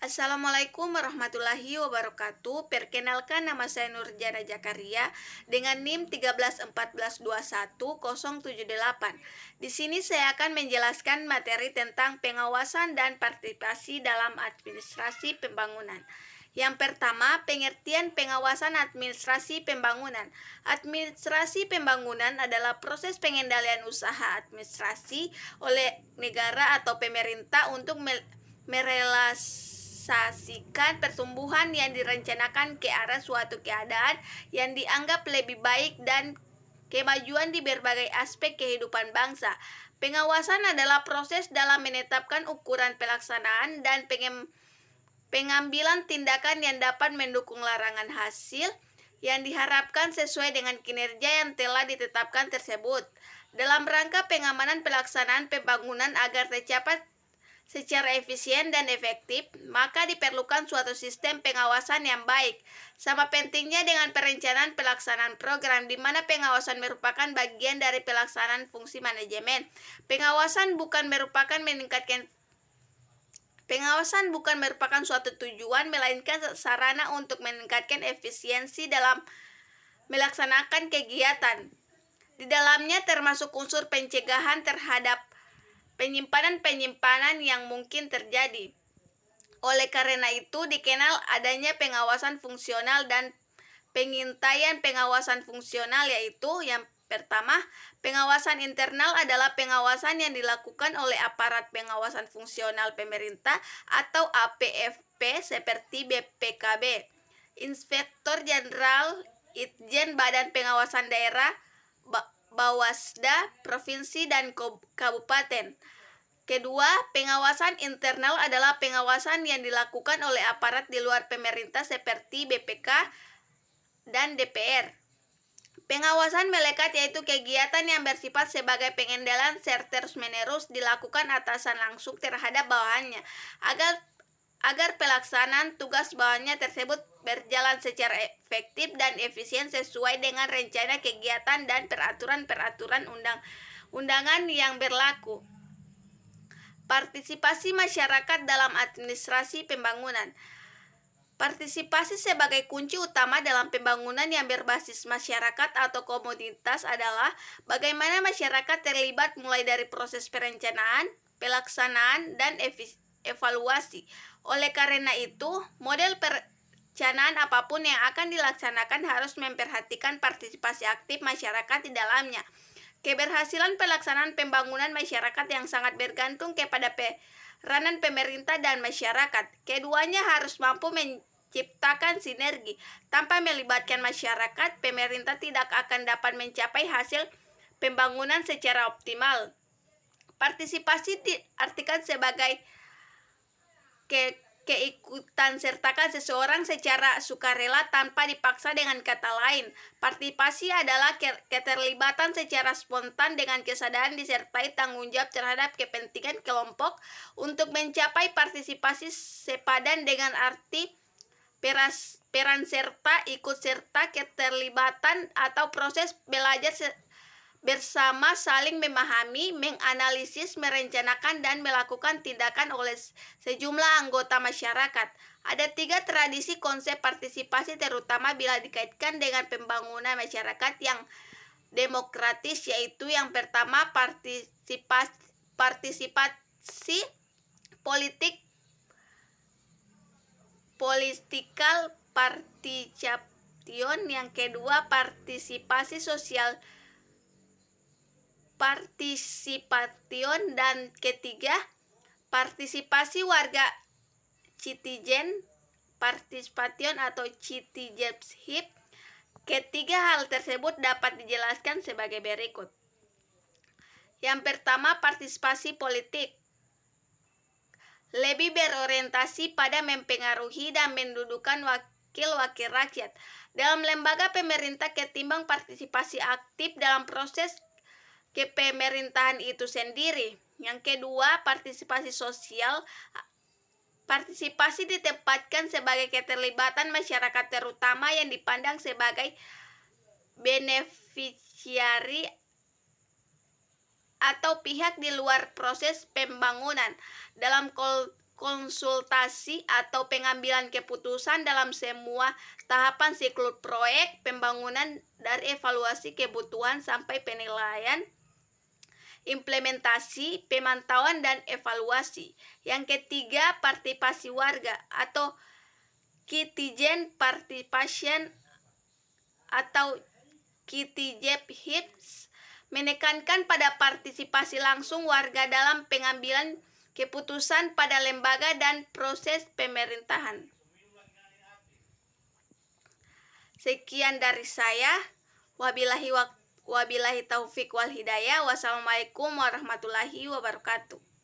Assalamualaikum warahmatullahi wabarakatuh. Perkenalkan, nama saya Nurjana Jakaria dengan NIM 131421078. Di sini saya akan menjelaskan materi tentang pengawasan dan partisipasi dalam administrasi pembangunan. Yang pertama, pengertian pengawasan administrasi pembangunan. Administrasi pembangunan adalah proses pengendalian usaha administrasi oleh negara atau pemerintah untuk merealisasikan pertumbuhan yang direncanakan ke arah suatu keadaan yang dianggap lebih baik dan kemajuan di berbagai aspek kehidupan bangsa. Pengawasan adalah proses dalam menetapkan ukuran pelaksanaan dan pengambilan tindakan yang dapat mendukung larangan hasil yang diharapkan sesuai dengan kinerja yang telah ditetapkan tersebut. Dalam rangka pengamanan pelaksanaan pembangunan agar tercapai secara efisien dan efektif, maka diperlukan suatu sistem pengawasan yang baik. Sama pentingnya dengan perencanaan pelaksanaan program, di mana pengawasan merupakan bagian dari pelaksanaan fungsi manajemen. Pengawasan bukan merupakan suatu tujuan, melainkan sarana untuk meningkatkan efisiensi dalam melaksanakan kegiatan. Di dalamnya termasuk unsur pencegahan terhadap penyimpanan yang mungkin terjadi. Oleh karena itu, dikenal adanya pengawasan fungsional dan pengintaian pengawasan fungsional, yaitu yang pertama, pengawasan internal adalah pengawasan yang dilakukan oleh aparat pengawasan fungsional pemerintah atau APFP seperti BPKB, Inspektor Jenderal, Itjen Badan Pengawasan Daerah, Bawasda, Provinsi dan Kabupaten. Kedua, pengawasan internal adalah pengawasan yang dilakukan oleh aparat di luar pemerintah seperti BPK dan DPR. Pengawasan melekat yaitu kegiatan yang bersifat sebagai pengendalian serta terus-menerus dilakukan atasan langsung terhadap bawahannya agar pelaksanaan tugas bawahannya tersebut berjalan secara efektif dan efisien sesuai dengan rencana kegiatan dan peraturan-peraturan undangan yang berlaku. Partisipasi masyarakat dalam administrasi pembangunan. Partisipasi sebagai kunci utama dalam pembangunan yang berbasis masyarakat atau komunitas adalah bagaimana masyarakat terlibat mulai dari proses perencanaan, pelaksanaan, dan evaluasi. Oleh karena itu, model perencanaan apapun yang akan dilaksanakan harus memperhatikan partisipasi aktif masyarakat di dalamnya. Keberhasilan pelaksanaan pembangunan masyarakat yang sangat bergantung kepada peranan pemerintah dan masyarakat. Keduanya harus mampu menciptakan sinergi. Tanpa melibatkan masyarakat, pemerintah tidak akan dapat mencapai hasil pembangunan secara optimal. Partisipasi diartikan sebagai keikutan sertakan seseorang secara sukarela tanpa dipaksa. Dengan kata lain, partisipasi adalah keterlibatan secara spontan dengan kesadaran disertai tanggung jawab terhadap kepentingan kelompok. Untuk mencapai partisipasi sepadan dengan arti peran serta, ikut serta, keterlibatan atau proses belajar bersama, saling memahami, menganalisis, merencanakan, dan melakukan tindakan oleh sejumlah anggota masyarakat. Ada 3 tradisi konsep partisipasi terutama bila dikaitkan dengan pembangunan masyarakat yang demokratis, yaitu yang pertama partisipasi politik, political participation, yang kedua partisipasi sosial participation, dan ketiga partisipasi warga citizen participation atau citizenship. Ketiga hal tersebut dapat dijelaskan sebagai berikut. Yang pertama, partisipasi politik lebih berorientasi pada mempengaruhi dan mendudukan wakil-wakil rakyat dalam lembaga pemerintah ketimbang partisipasi aktif dalam proses kepemerintahan itu sendiri. Yang kedua, partisipasi sosial. Partisipasi ditempatkan sebagai keterlibatan masyarakat terutama yang dipandang sebagai beneficiari atau pihak di luar proses pembangunan dalam konsultasi atau pengambilan keputusan dalam semua tahapan siklus proyek pembangunan dari evaluasi kebutuhan sampai penilaian, implementasi, pemantauan, dan evaluasi. Yang ketiga, partisipasi warga atau citizen participation atau KTJPHIPS menekankan pada partisipasi langsung warga dalam pengambilan keputusan pada lembaga dan proses pemerintahan. Sekian dari saya. Wabillahi taufik wal hidayah. Wassalamualaikum warahmatullahi wabarakatuh.